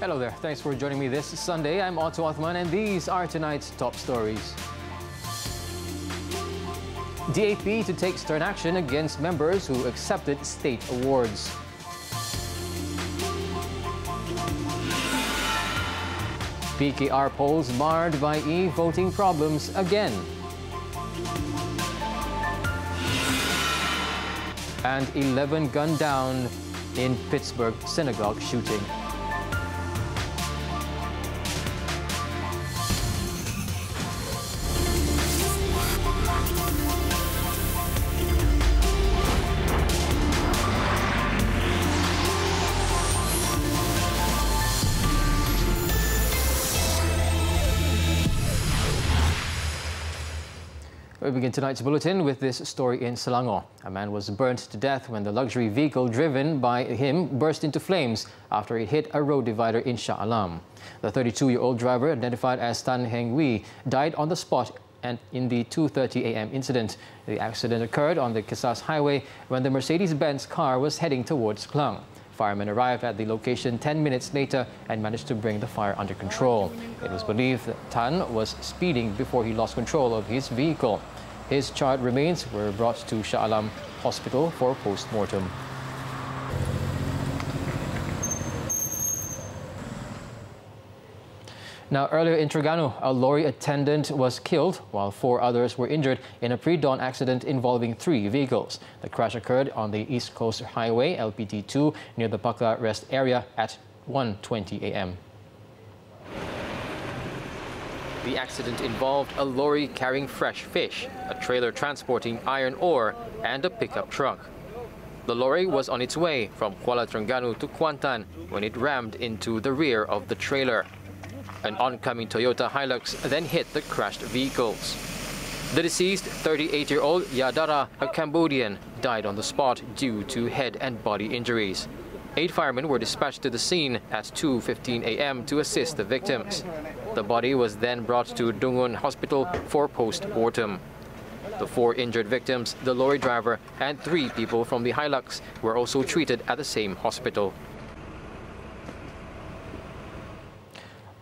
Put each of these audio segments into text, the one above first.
Hello there. Thanks for joining me this Sunday. I'm Otto Othman and these are tonight's top stories. DAP to take stern action against members who accepted state awards. PKR polls marred by e-voting problems again. And 11 gunned down in Pittsburgh synagogue shooting. We begin tonight's bulletin with this story in Selangor. A man was burnt to death when the luxury vehicle driven by him burst into flames after it hit a road divider in Shah Alam. The 32-year-old driver, identified as Tan Heng Wee, died on the spot and in the 2:30 a.m. incident. The accident occurred on the Kisas Highway when the Mercedes-Benz car was heading towards Klang. Firemen arrived at the location 10 minutes later and managed to bring the fire under control. It was believed that Tan was speeding before he lost control of his vehicle. His charred remains were brought to Shah Alam Hospital for post-mortem. Now, earlier in Terengganu, a lorry attendant was killed while 4 others were injured in a pre-dawn accident involving 3 vehicles. The crash occurred on the East Coast Highway, LPT2, near the Pakla Rest area at 1:20 a.m. The accident involved a lorry carrying fresh fish, a trailer transporting iron ore, and a pickup truck. The lorry was on its way from Kuala Terengganu to Kuantan when it rammed into the rear of the trailer. An oncoming Toyota Hilux then hit the crashed vehicles. The deceased, 38-year-old Yadara, a Cambodian, died on the spot due to head and body injuries. 8 firemen were dispatched to the scene at 2:15 a.m. to assist the victims. The body was then brought to Dungun Hospital for post-mortem. The 4 injured victims, the lorry driver, and 3 people from the Hilux were also treated at the same hospital.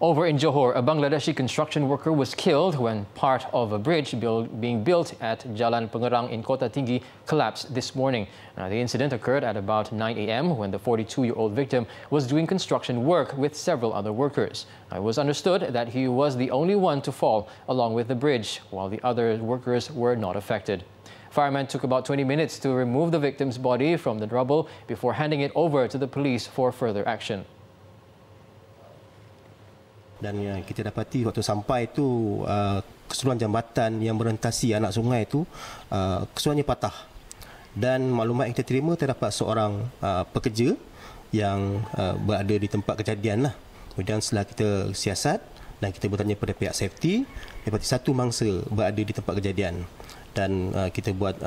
Over in Johor, a Bangladeshi construction worker was killed when part of a bridge being built at Jalan Pengerang in Kota Tinggi collapsed this morning. The incident occurred at about 9 a.m. when the 42-year-old victim was doing construction work with several other workers. It was understood that he was the only one to fall along with the bridge, while the other workers were not affected. Firemen took about 20 minutes to remove the victim's body from the rubble before handing it over to the police for further action. Dan kita dapati waktu sampai itu keseluruhan jambatan yang merentasi anak sungai itu keseluruhannya patah. Dan maklumat yang kita terima, terdapat seorang pekerja yang berada di tempat kejadian lah. Kemudian setelah kita siasat dan kita bertanya kepada pihak safety, dapati 1 mangsa berada di tempat kejadian. Dan kita buat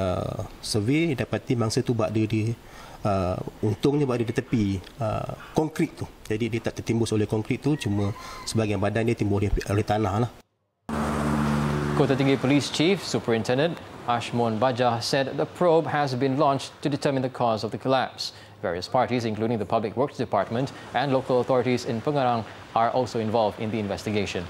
survey, dapati mangsa itu berada di untungnya berada di tepi konkrit tu. Jadi dia tak tertimbus oleh konkrit tu, cuma sebahagian badan dia timbul oleh tanah lah. Kota Tinggi Police Chief Superintendent Ashmon Bajah said the probe has been launched to determine the cause of the collapse. Various parties, including the Public Works Department and local authorities in Pengerang, are also involved in the investigation.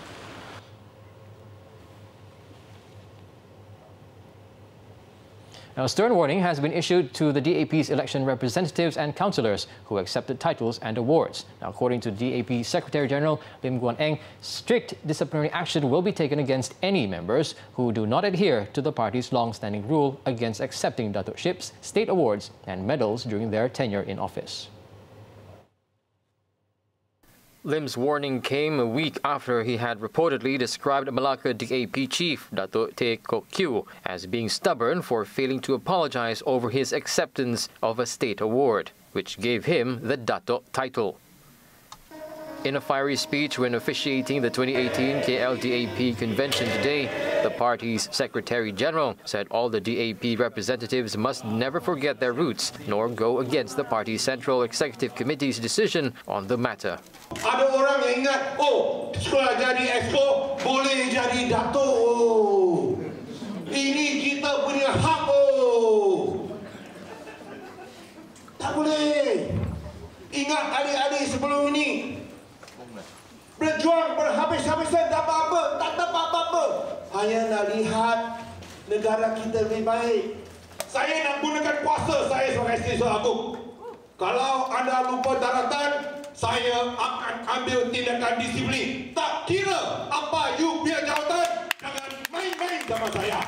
Now, a stern warning has been issued to the DAP's election representatives and councillors who accepted titles and awards. Now, according to DAP Secretary General Lim Guan Eng, strict disciplinary action will be taken against any members who do not adhere to the party's long-standing rule against accepting datorships, state awards and medals during their tenure in office. Lim's warning came a week after he had reportedly described Malacca DAP chief Dato' Tee Kok Kiew as being stubborn for failing to apologize over his acceptance of a state award, which gave him the Dato' title. In a fiery speech when officiating the 2018 KLDAP convention today, the party's Secretary General said all the DAP representatives must never forget their roots nor go against the party's Central Executive Committee's decision on the matter. Ada orang yang ingat, oh, sekolah jadi exco, boleh jadi dato'. Oh. Ini kita punya hak. Oh. Tak boleh. Ingat adik-adik sebelum ini. negara kita lebih baik. Saya nak gunakan kuasa saya sebagai Setiausaha Agung. Kalau anda lupa daratan, saya akan ambil tindakan disiplin. Tak kira apa you punya jawatan, jangan main-main sama saya.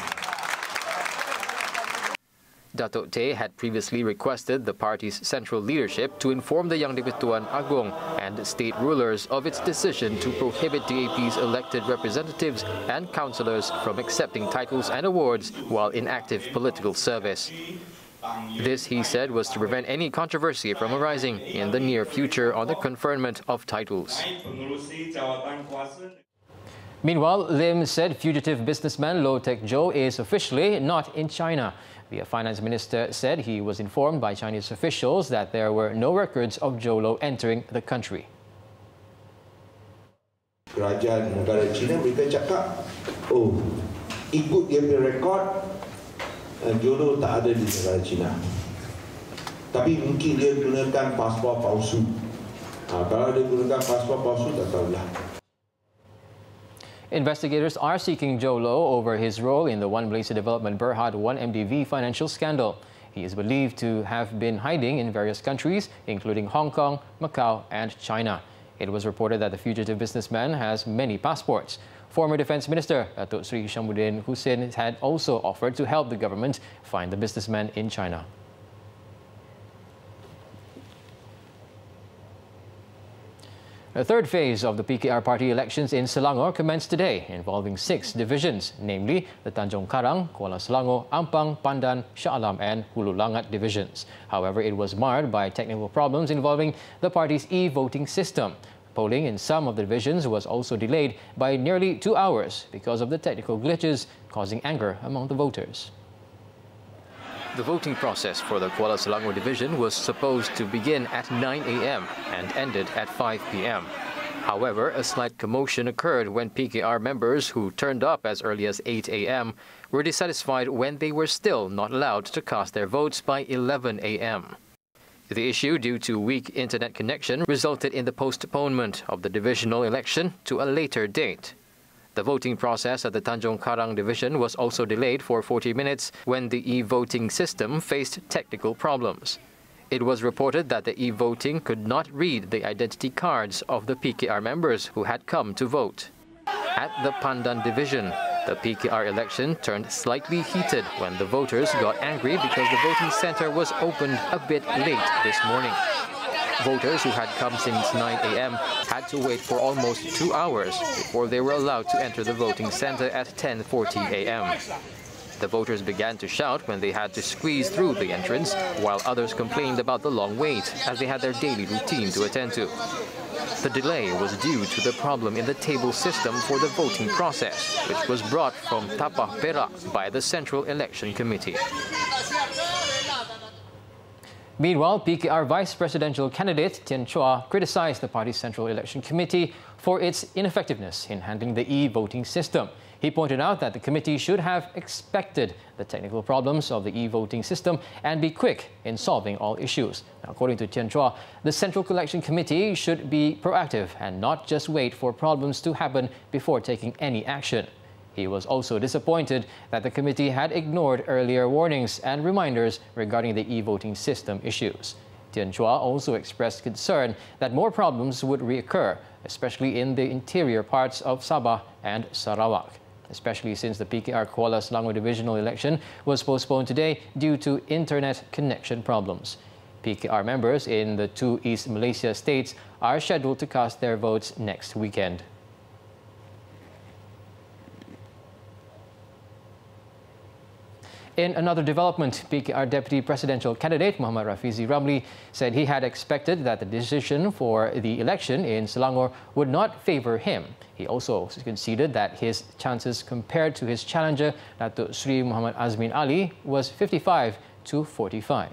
Datuk Teh had previously requested the party's central leadership to inform the Yang di-Pertuan Agong and state rulers of its decision to prohibit DAP's elected representatives and councillors from accepting titles and awards while in active political service. This, he said, was to prevent any controversy from arising in the near future on the conferment of titles. Meanwhile, Lim said fugitive businessman Low Tech Joe is officially not in China. The finance minister said he was informed by Chinese officials that there were no records of Joe Low entering the country. Kerajaan negara China mereka cakap, oh, ikut dia punya rekod, Joe Low tak ada di negara China. Tapi mungkin dia gunakan paspor palsu. Kalau dia gunakan paspor palsu, tak tahulah. Investigators are seeking Joe Low over his role in the One Malaysia Development Berhad 1MDV financial scandal. He is believed to have been hiding in various countries, including Hong Kong, Macau and China. It was reported that the fugitive businessman has many passports. Former Defence Minister Datuk Sri Hishamuddin Hussein had also offered to help the government find the businessman in China. The third phase of the PKR party elections in Selangor commenced today, involving 6 divisions, namely the Tanjung Karang, Kuala Selangor, Ampang, Pandan, Shah Alam and Hulu Langat divisions. However, it was marred by technical problems involving the party's e-voting system. Polling in some of the divisions was also delayed by nearly 2 hours because of the technical glitches, causing anger among the voters. The voting process for the Kuala Selangor division was supposed to begin at 9 a.m. and ended at 5 p.m. However, a slight commotion occurred when PKR members who turned up as early as 8 a.m. were dissatisfied when they were still not allowed to cast their votes by 11 a.m. The issue, due to weak internet connection, resulted in the postponement of the divisional election to a later date. The voting process at the Tanjung Karang division was also delayed for 40 minutes when the e-voting system faced technical problems. It was reported that the e-voting could not read the identity cards of the PKR members who had come to vote. At the Pandan division, the PKR election turned slightly heated when the voters got angry because the voting center was opened a bit late this morning. Voters who had come since 9 a.m. had to wait for almost 2 hours before they were allowed to enter the voting center at 10:40 a.m. The voters began to shout when they had to squeeze through the entrance, while others complained about the long wait as they had their daily routine to attend to. The delay was due to the problem in the table system for the voting process, which was brought from Tapah Perak by the Central Election Committee. Meanwhile, PKR vice presidential candidate Tian Chua criticized the party's Central Election Committee for its ineffectiveness in handling the e-voting system. He pointed out that the committee should have expected the technical problems of the e-voting system and be quick in solving all issues. Now, according to Tian Chua, the Central Election Committee should be proactive and not just wait for problems to happen before taking any action. He was also disappointed that the committee had ignored earlier warnings and reminders regarding the e-voting system issues. Tian Chua also expressed concern that more problems would reoccur, especially in the interior parts of Sabah and Sarawak, especially since the PKR Kuala Selangor divisional election was postponed today due to internet connection problems. PKR members in the 2 East Malaysia states are scheduled to cast their votes next weekend. In another development, PKR Deputy Presidential candidate Muhammad Rafizi Ramli said he had expected that the decision for the election in Selangor would not favour him. He also conceded that his chances compared to his challenger, Datuk Sri Muhammad Azmin Ali, was 55 to 45.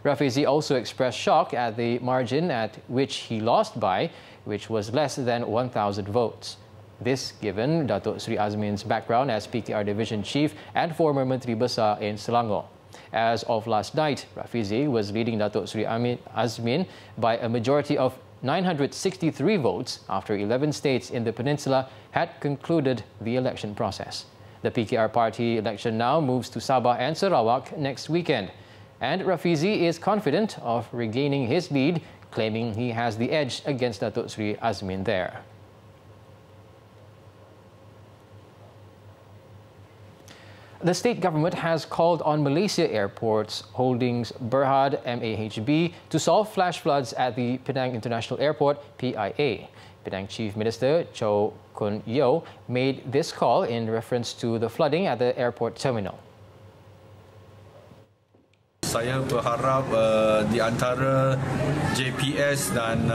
Rafizi also expressed shock at the margin at which he lost by, which was less than 1,000 votes. This given Datuk Sri Azmin's background as PKR Division Chief and former Menteri Besar in Selangor. As of last night, Rafizi was leading Datuk Sri Azmin by a majority of 963 votes after 11 states in the peninsula had concluded the election process. The PKR party election now moves to Sabah and Sarawak next weekend. And Rafizi is confident of regaining his lead, claiming he has the edge against Datuk Sri Azmin there. The state government has called on Malaysia Airports Holdings Berhad MAHB to solve flash floods at the Penang International Airport, PIA. Penang Chief Minister Chow Kun Yeow made this call in reference to the flooding at the airport terminal. Saya berharap di antara JPS dan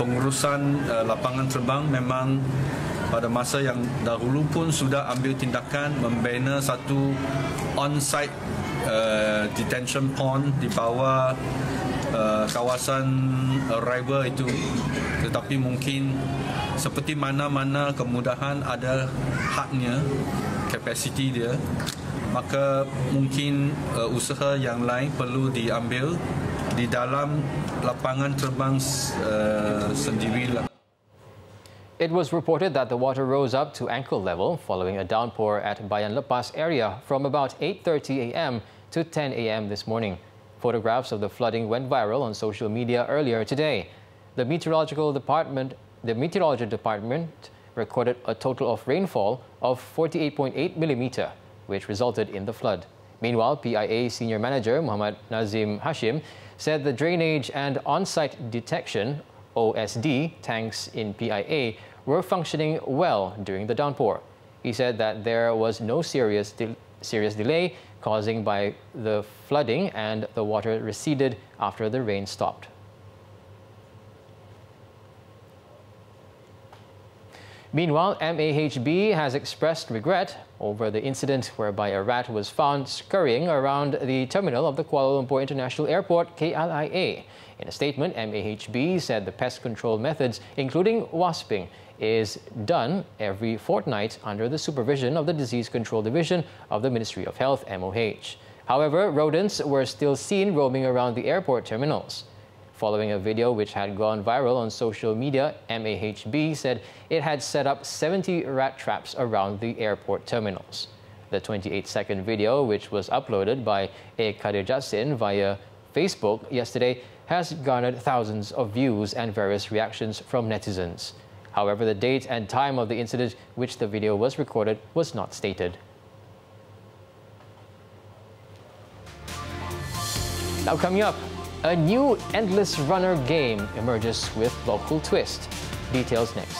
pengurusan lapangan terbang memang pada masa yang dahulu pun sudah ambil tindakan membina satu on-site detention pond di bawah kawasan arrival itu, tetapi mungkin seperti mana-mana kemudahan ada hadnya, kapasiti dia, maka mungkin usaha yang lain perlu diambil di dalam lapangan terbang sendirilah. It was reported that the water rose up to ankle level following a downpour at Bayan Lepas area from about 8:30 a.m. to 10 a.m. this morning. Photographs of the flooding went viral on social media earlier today. The meteorology department recorded a total of rainfall of 48.8 millimeter, which resulted in the flood. Meanwhile, PIA Senior Manager Muhammad Nazim Hashim said the drainage and on-site detection OSD tanks in PIA were functioning well during the downpour. He said that there was no serious delay caused by the flooding and the water receded after the rain stopped. Meanwhile, MAHB has expressed regret over the incident whereby a rat was found scurrying around the terminal of the Kuala Lumpur International Airport, KLIA. In a statement, MAHB said the pest control methods, including wasping, is done every fortnight under the supervision of the Disease Control Division of the Ministry of Health, MOH. However, rodents were still seen roaming around the airport terminals. Following a video which had gone viral on social media, MAHB said it had set up 70 rat traps around the airport terminals. The 28-second video, which was uploaded by A. Kadir Jassin via Facebook yesterday, has garnered thousands of views and various reactions from netizens. However, the date and time of the incident which the video was recorded was not stated. Now coming up, a new endless runner game emerges with local twist. Details next.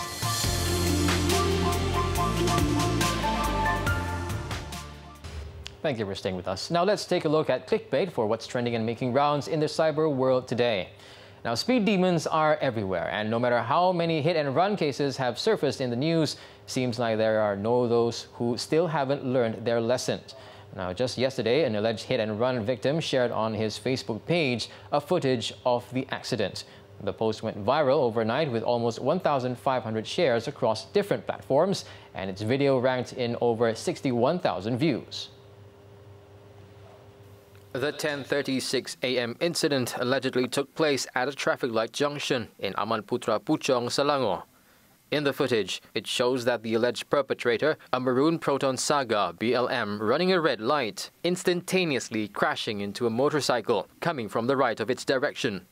Thank you for staying with us. Now let's take a look at Clickbait for what's trending and making rounds in the cyber world today. Now, speed demons are everywhere, and no matter how many hit-and-run cases have surfaced in the news, seems like there are those who still haven't learned their lessons. Now, just yesterday, an alleged hit-and-run victim shared on his Facebook page a footage of the accident. The post went viral overnight with almost 1,500 shares across different platforms, and its video ranked in over 61,000 views. The 10:36 a.m. incident allegedly took place at a traffic light junction in Aman Putra Puchong, Selangor. In the footage, it shows that the alleged perpetrator, a maroon Proton Saga BLM running a red light, instantaneously crashing into a motorcycle coming from the right of its direction.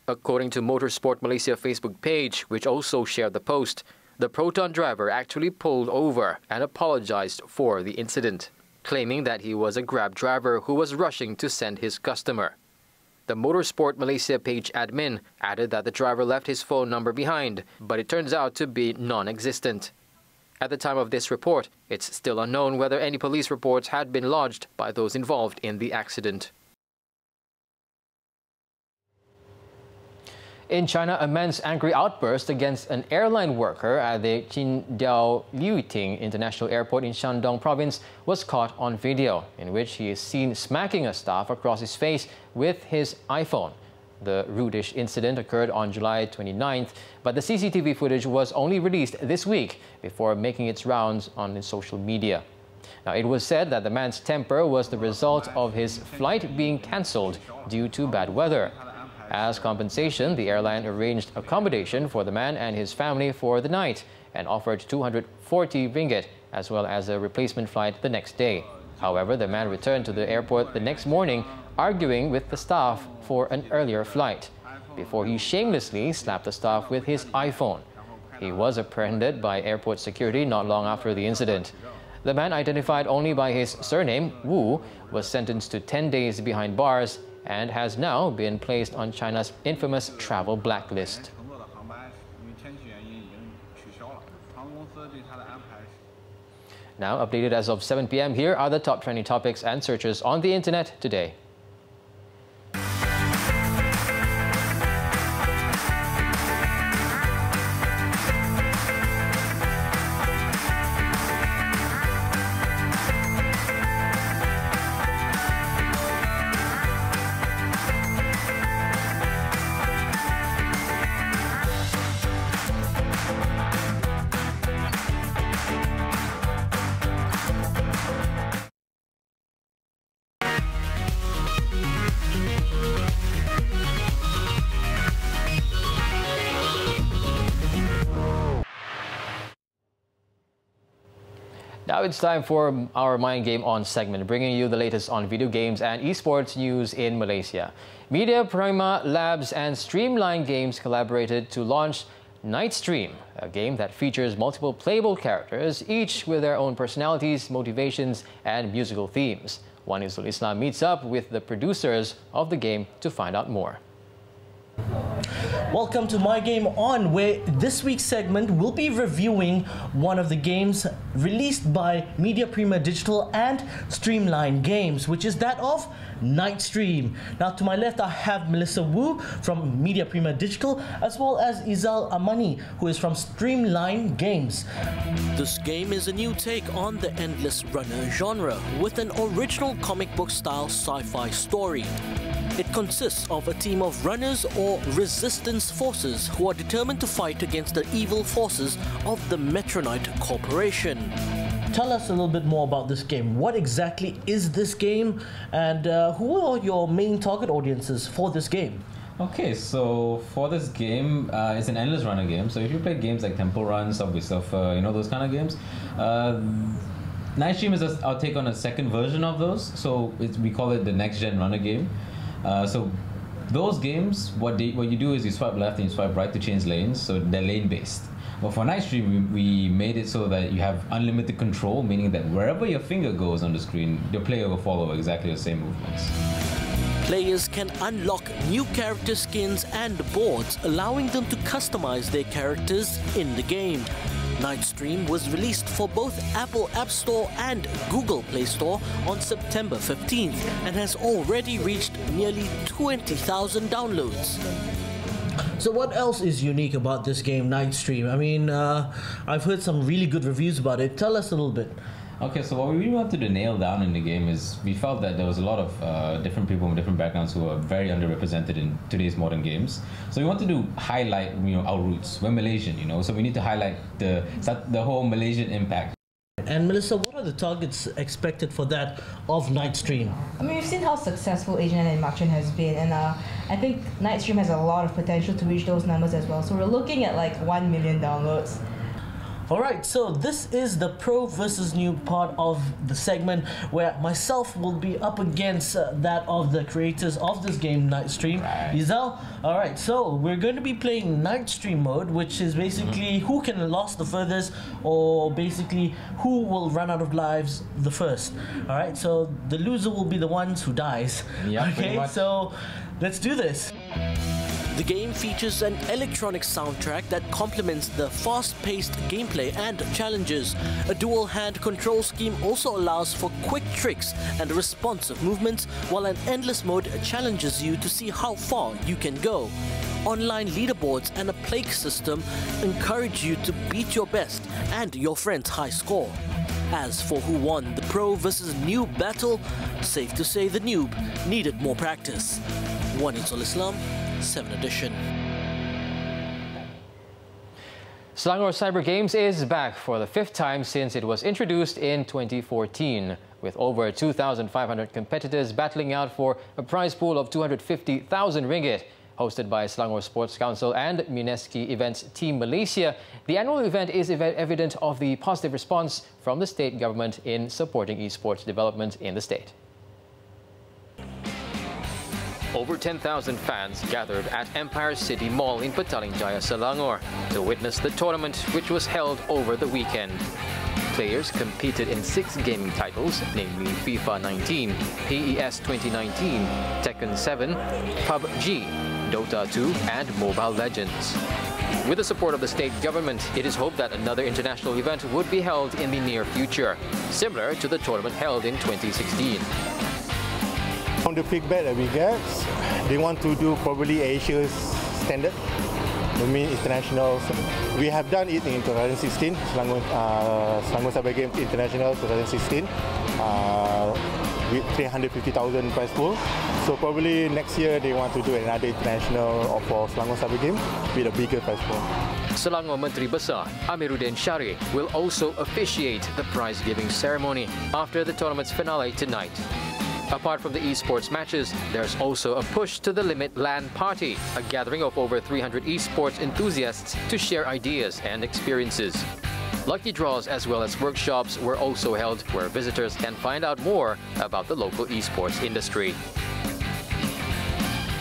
According to Motorsport Malaysia Facebook page, which also shared the post, the Proton driver actually pulled over and apologized for the incident, claiming that he was a Grab driver who was rushing to send his customer. The Motorsport Malaysia page admin added that the driver left his phone number behind, but it turns out to be non-existent. At the time of this report, it's still unknown whether any police reports had been lodged by those involved in the accident. In China, a man's angry outburst against an airline worker at the Qingdao Liuting International Airport in Shandong province was caught on video, in which he is seen smacking a staff across his face with his iPhone. The rudish incident occurred on July 29th, but the CCTV footage was only released this week before making its rounds on social media. Now, it was said that the man's temper was the result of his flight being cancelled due to bad weather. As compensation, the airline arranged accommodation for the man and his family for the night and offered 240 ringgit as well as a replacement flight the next day. However, the man returned to the airport the next morning, arguing with the staff for an earlier flight, before he shamelessly slapped the staff with his iPhone. He was apprehended by airport security not long after the incident. The man, identified only by his surname, Wu, was sentenced to 10 days behind bars and has now been placed on China's infamous travel blacklist. Now, updated as of 7 p.m, here are the top trending topics and searches on the internet today. Now it's time for our Mind Game On segment, bringing you the latest on video games and esports news in Malaysia. Media Prima Labs and Streamline Games collaborated to launch Night Stream, a game that features multiple playable characters, each with their own personalities, motivations, and musical themes. One Islam meets up with the producers of the game to find out more. Welcome to My Game On, where this week's segment will be reviewing one of the games released by Media Prima Digital and Streamline Games, which is that of Night Stream. Now, to my left, I have Melissa Wu from Media Prima Digital, as well as Izal Amani, who is from Streamline Games. This game is a new take on the endless runner genre, with an original comic book style sci-fi story. It consists of a team of runners or resistance forces who are determined to fight against the evil forces of the Metronite Corporation. Tell us a little bit more about this game. What exactly is this game, and who are your main target audiences for this game? Okay, so for this game, it's an endless runner game. So if you play games like Temple Run, Subway Surfer, those kind of games, Night Stream is our take on a second version of those. So we call it the next gen runner game. So those games, what you do is you swipe left and you swipe right to change lanes, so they're lane based. But for Night Stream, we made it so that you have unlimited control, meaning that wherever your finger goes on the screen, the player will follow exactly the same movements. Players can unlock new character skins and boards, allowing them to customize their characters in the game. Night Stream was released for both Apple App Store and Google Play Store on September 15th and has already reached nearly 20,000 downloads. So what else is unique about this game, Night Stream? I mean, I've heard some really good reviews about it. Tell us a little bit. Okay, so what we really wanted to nail down in the game is we felt that there was a lot of different people from different backgrounds who are very underrepresented in today's modern games. So we wanted to highlight, our roots. We're Malaysian, so we need to highlight the whole Malaysian impact. And Melissa, what are the targets expected for that of Night Stream? I mean, we've seen how successful Asian Animation has been, and I think Night Stream has a lot of potential to reach those numbers as well. So we're looking at like 1 million downloads. Alright, so this is the pro versus noob part of the segment, where myself will be up against that of the creators of this game, Night Stream. Izal? Alright, so we're going to be playing Night Stream mode, which is basically who can last the furthest, or basically who will run out of lives the first. Alright, so the loser will be the ones who dies. Yeah, okay, so let's do this. The game features an electronic soundtrack that complements the fast-paced gameplay and challenges. A dual-hand control scheme also allows for quick tricks and responsive movements, while an endless mode challenges you to see how far you can go. Online leaderboards and a plague system encourage you to beat your best and your friend's high score. As for who won the pro versus noob battle, safe to say the noob needed more practice. One Islam, 7 edition. Slang or Cyber Games is back for the 5th time since it was introduced in 2014. With over 2,500 competitors battling out for a prize pool of 250,000 ringgit. Hosted by Selangor Sports Council and Mineski Events Team Malaysia, the annual event is evident of the positive response from the state government in supporting esports development in the state. Over 10,000 fans gathered at Empire City Mall in Petaling Jaya, Selangor to witness the tournament, which was held over the weekend. Players competed in 6 gaming titles, namely FIFA 19, PES 2019, Tekken 7, PUBG, Dota 2 and Mobile Legends. With the support of the state government, it is hoped that another international event would be held in the near future, similar to the tournament held in 2016. From the feedback that we get, they want to do probably Asia's standard, I mean international. We have done it in 2016, Selangor Cyber Games International 2016, with 350,000 prize pool. So probably next year they want to do another international for Selangor Cyber Games with a bigger prize pool. Selangor Menteri Besar Amiruddin Syarif will also officiate the prize-giving ceremony after the tournament's finale tonight. Apart from the esports matches, there's also a push to the Limit LAN Party, a gathering of over 300 esports enthusiasts to share ideas and experiences. Lucky draws as well as workshops were also held where visitors can find out more about the local esports industry.